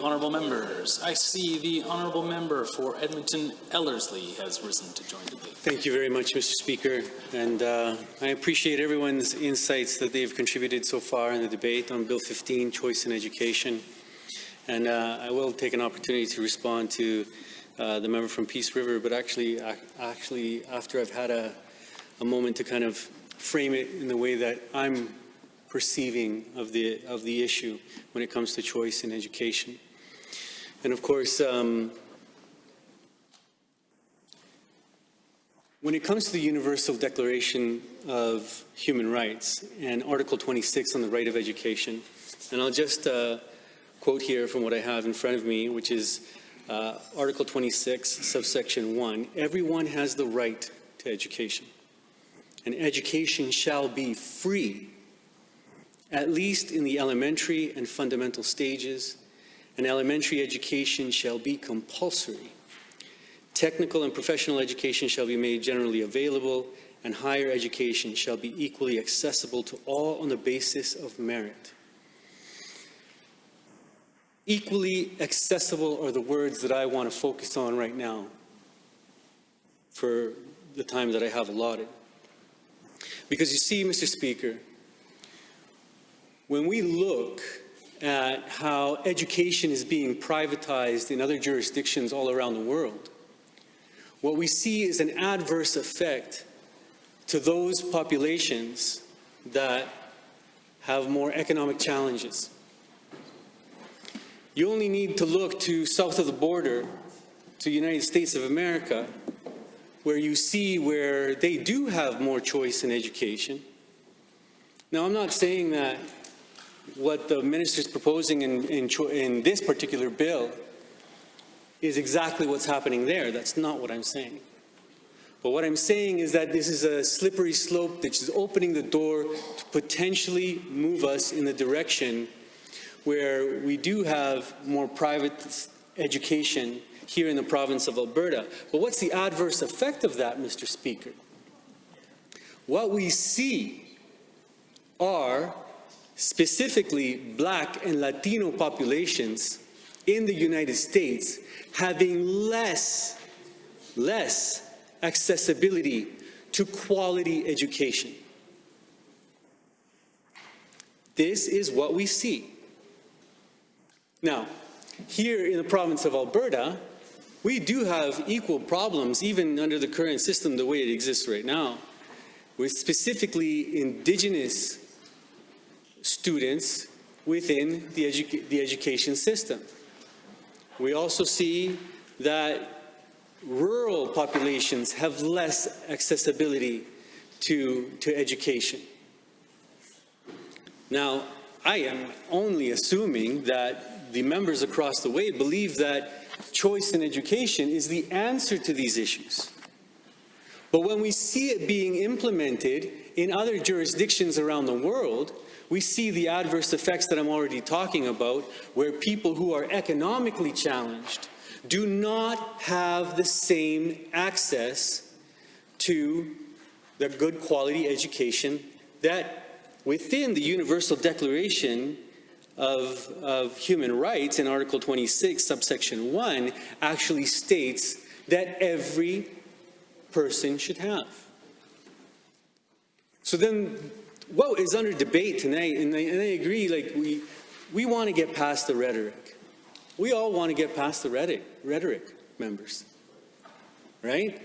Honourable members, I see the Honourable Member for Edmonton Ellerslie has risen to join the debate. Thank you very much, Mr. Speaker, and I appreciate everyone's insights that they've contributed so far in the debate on Bill 15, Choice in Education. And I will take an opportunity to respond to the member from Peace River, but actually after I've had a moment to kind of frame it in the way that I'm perceiving of the issue when it comes to choice in education. And of course, when it comes to the Universal Declaration of Human Rights and Article 26 on the right of education, and I'll just quote here from what I have in front of me, which is Article 26, subsection 1, everyone has the right to education, and education shall be free, at least in the elementary and fundamental stages, and elementary education shall be compulsory. Technical and professional education shall be made generally available, and higher education shall be equally accessible to all on the basis of merit. Equally accessible are the words that I want to focus on right now for the time that I have allotted. Because you see, Mr. Speaker, when we look at how education is being privatized in other jurisdictions all around the world, what we see is an adverse effect to those populations that have more economic challenges. You only need to look to south of the border, to the United States of America, where you see where they do have more choice in education. Now, I'm not saying that what the minister is proposing in this particular bill is exactly what's happening there. That's not what I'm saying. But what I'm saying is that this is a slippery slope that is opening the door to potentially move us in the direction where we do have more private education here in the province of Alberta. But what's the adverse effect of that, Mr. Speaker? What we see are specifically Black and Latino populations in the United States having less accessibility to quality education. This is what we see. Now, here in the province of Alberta, we do have equal problems, even under the current system, the way it exists right now, with specifically Indigenous students within the education system. We also see that rural populations have less accessibility to education. Now, I am only assuming that the members across the way believe that choice in education is the answer to these issues. But when we see it being implemented in other jurisdictions around the world, we see the adverse effects that I'm already talking about, where people who are economically challenged do not have the same access to the good quality education that within the Universal Declaration of Human Rights in Article 26, subsection 1, actually states that every person should have. So then, what is under debate tonight, and I agree, like we want to get past the rhetoric. We all want to get past the rhetoric, members, right?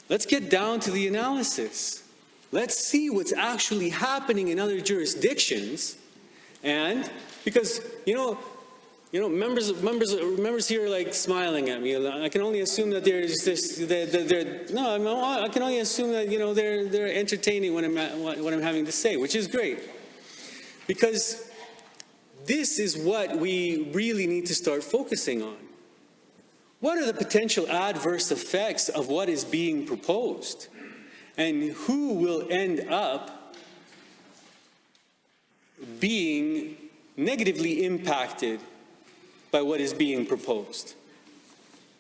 Let's get down to the analysis. Let's see what's actually happening in other jurisdictions, and because members here are like smiling at me. I can only assume that there's this. I can only assume that they're entertaining what I'm having to say, which is great, because this is what we really need to start focusing on. What are the potential adverse effects of what is being proposed, and who will end up being negatively impacted by what is being proposed?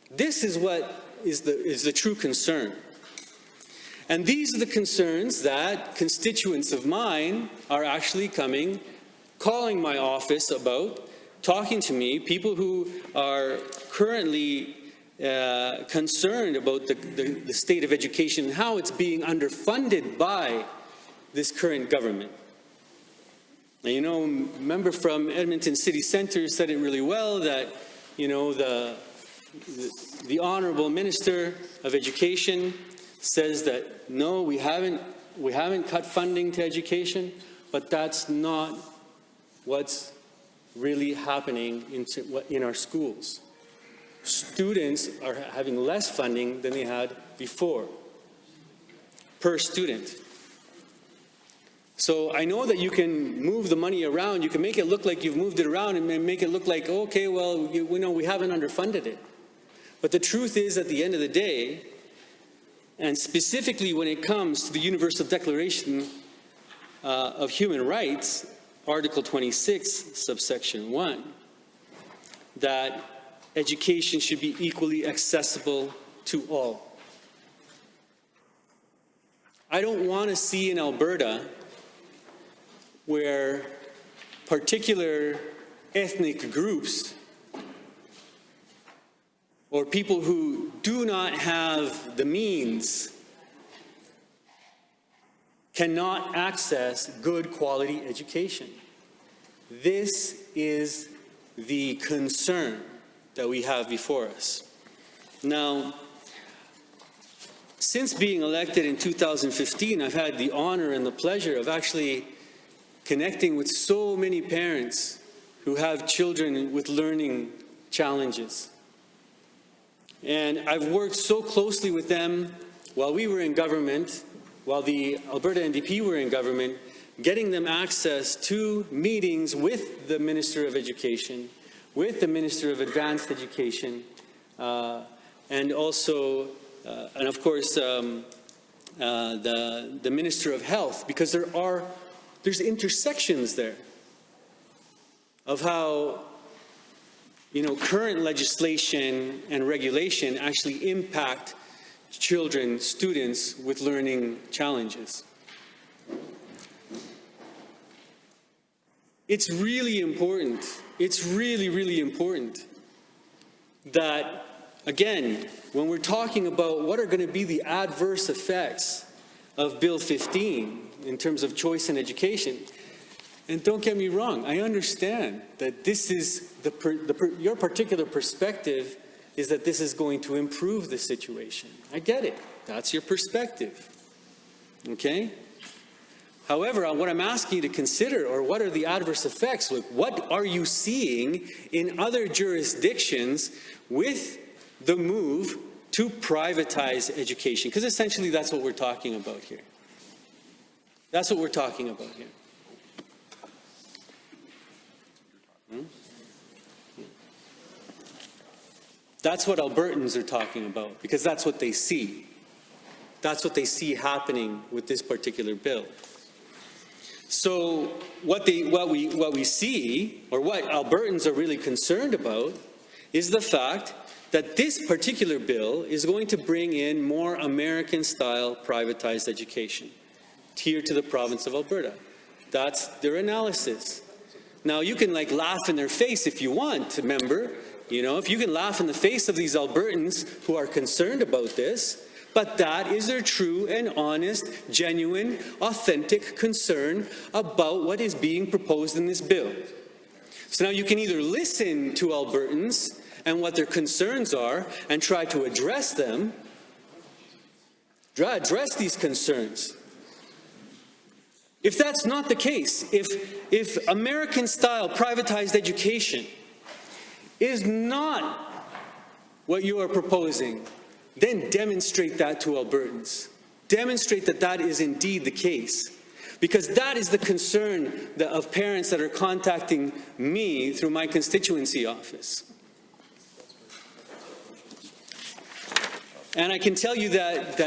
This is what is the true concern. And these are the concerns that constituents of mine are actually calling my office about talking to me, people who are currently concerned about the state of education and how it's being underfunded by this current government. Now, you know, a member from Edmonton City Centre said it really well, that, you know, the Honourable Minister of Education says that, no, we haven't cut funding to education, but that's not what's really happening in our schools. Students are having less funding than they had before, per student. So I know that you can move the money around, you can make it look like you've moved it around and make it look like, okay, well, we know we haven't underfunded it. But the truth is, at the end of the day, and specifically when it comes to the Universal Declaration of Human Rights, Article 26, subsection 1, that education should be equally accessible to all. I don't want to see in Alberta where particular ethnic groups or people who do not have the means cannot access good quality education. This is the concern that we have before us. Now, since being elected in 2015, I've had the honor and the pleasure of actually connecting with so many parents who have children with learning challenges. And I've worked so closely with them while we were in government, while the Alberta NDP were in government, getting them access to meetings with the Minister of Education, with the Minister of Advanced Education, and also, and of course, the Minister of Health, because there's intersections there of how, you know, current legislation and regulation actually impact children, students with learning challenges. It's really important, it's really, really important that, again, when we're talking about what are going to be the adverse effects of Bill 15 in terms of choice in education, and don't get me wrong, I understand that this is your particular perspective is that this is going to improve the situation. I get it. That's your perspective. Okay? However, what I'm asking you to consider, or what are the adverse effects? Like, what are you seeing in other jurisdictions with the move to privatize education? Because essentially that's what we're talking about here. That's what we're talking about here. That's what Albertans are talking about, because that's what they see. That's what they see happening with this particular bill. So what we see, or what Albertans are really concerned about, is the fact that this particular bill is going to bring in more American-style privatized education here to the province of Alberta. That's their analysis. Now, you can laugh in their face if you want, member. You know, if you can laugh in the face of these Albertans who are concerned about this, but that is their true and honest, genuine, authentic concern about what is being proposed in this bill. So now you can either listen to Albertans and what their concerns are and try to address them, address these concerns. If that's not the case, if American-style privatized education is not what you are proposing, then demonstrate that to Albertans. Demonstrate that that is indeed the case. Because that is the concern of parents that are contacting me through my constituency office. And I can tell you that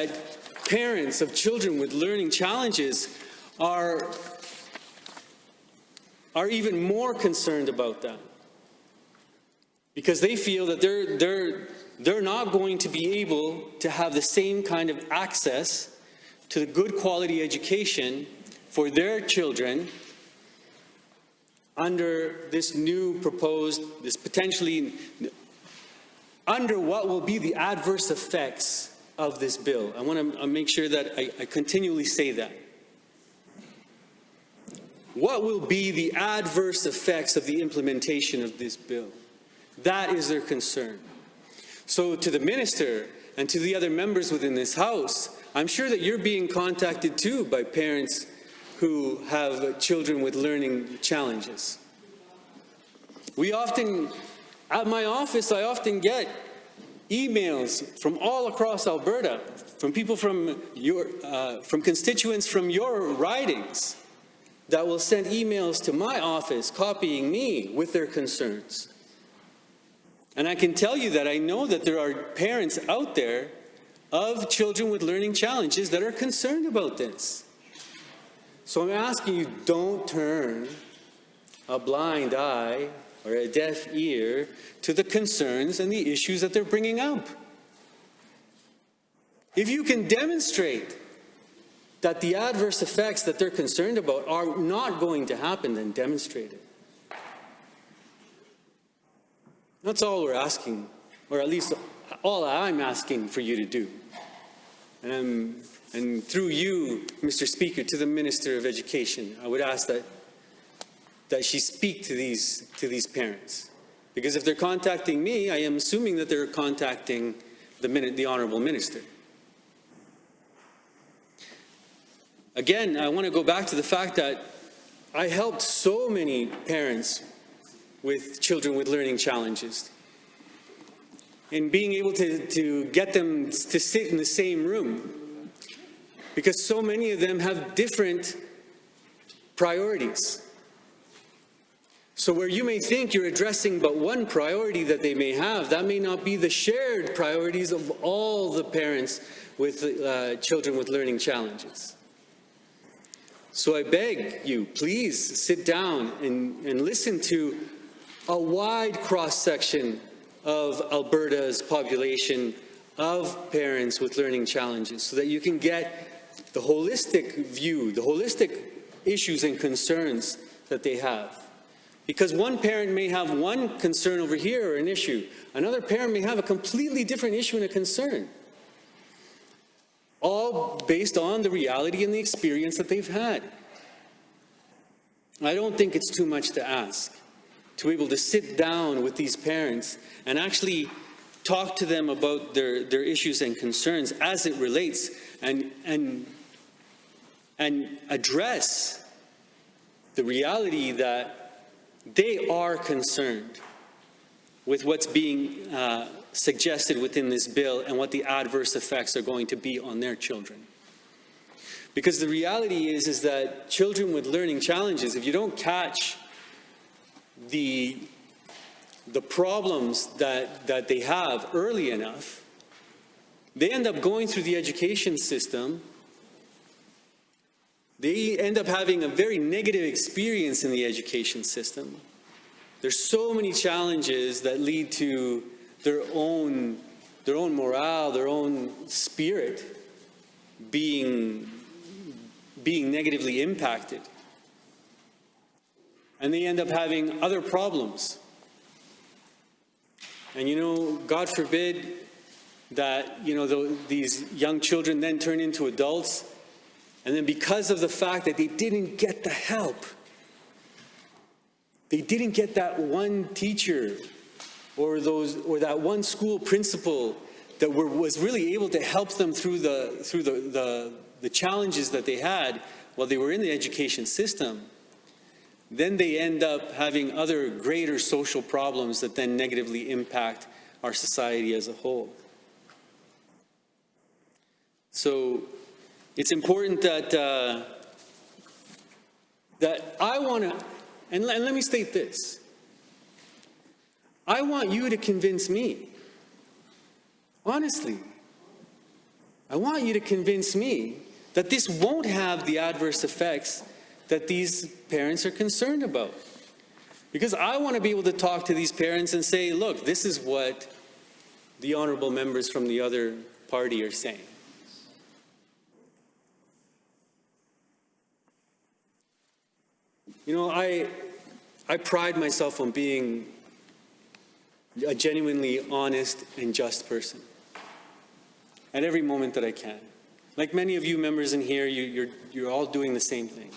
parents of children with learning challenges are even more concerned about that. Because they feel that they're not going to be able to have the same kind of access to the good quality education for their children under this new proposed, this potentially, under what will be the adverse effects of this bill. I want to make sure that I continually say that. What will be the adverse effects of the implementation of this bill? That is their concern. So to the minister and to the other members within this House, I'm sure that you're being contacted too by parents who have children with learning challenges. We often, at my office, I often get emails from all across Alberta, from people from constituents from your ridings that will send emails to my office copying me with their concerns. And I can tell you that I know that there are parents out there of children with learning challenges that are concerned about this. So I'm asking you, don't turn a blind eye or a deaf ear to the concerns and the issues that they're bringing up. If you can demonstrate that the adverse effects that they're concerned about are not going to happen, then demonstrate it. That's all we're asking, or at least all I'm asking for you to do. And through you, Mr. Speaker, to the Minister of Education, I would ask that she speak to these parents. Because if they're contacting me, I am assuming that they're contacting the Honourable Minister. Again, I want to go back to the fact that I helped so many parents with children with learning challenges in being able to get them to sit in the same room, because so many of them have different priorities. So where you may think you're addressing but one priority that they may have, that may not be the shared priorities of all the parents with children with learning challenges. So I beg you, please sit down and listen to a wide cross-section of Alberta's population of parents with learning challenges so that you can get the holistic view, the holistic issues and concerns that they have. Because one parent may have one concern over here or an issue. Another parent may have a completely different issue and a concern. All based on the reality and the experience that they've had. I don't think it's too much to ask to be able to sit down with these parents and actually talk to them about their issues and concerns as it relates and address the reality that they are concerned with what's being suggested within this bill and what the adverse effects are going to be on their children. Because the reality is that children with learning challenges, if you don't catch the problems that they have early enough, they end up going through the education system. They end up having a very negative experience in the education system. There's so many challenges that lead to their own morale, their own spirit being negatively impacted. And they end up having other problems. And God forbid that, these young children then turn into adults, and then because of the fact that they didn't get the help, they didn't get that one teacher or that one school principal that was really able to help them through the challenges that they had while they were in the education system, then they end up having other greater social problems that then negatively impact our society as a whole. So it's important that I want to, and let me state this. I want you to convince me, honestly, I want you to convince me that this won't have the adverse effects that these parents are concerned about. Because I want to be able to talk to these parents and say, look, this is what the honorable members from the other party are saying. I pride myself on being a genuinely honest and just person at every moment that I can. Like many of you members in here, you're all doing the same thing.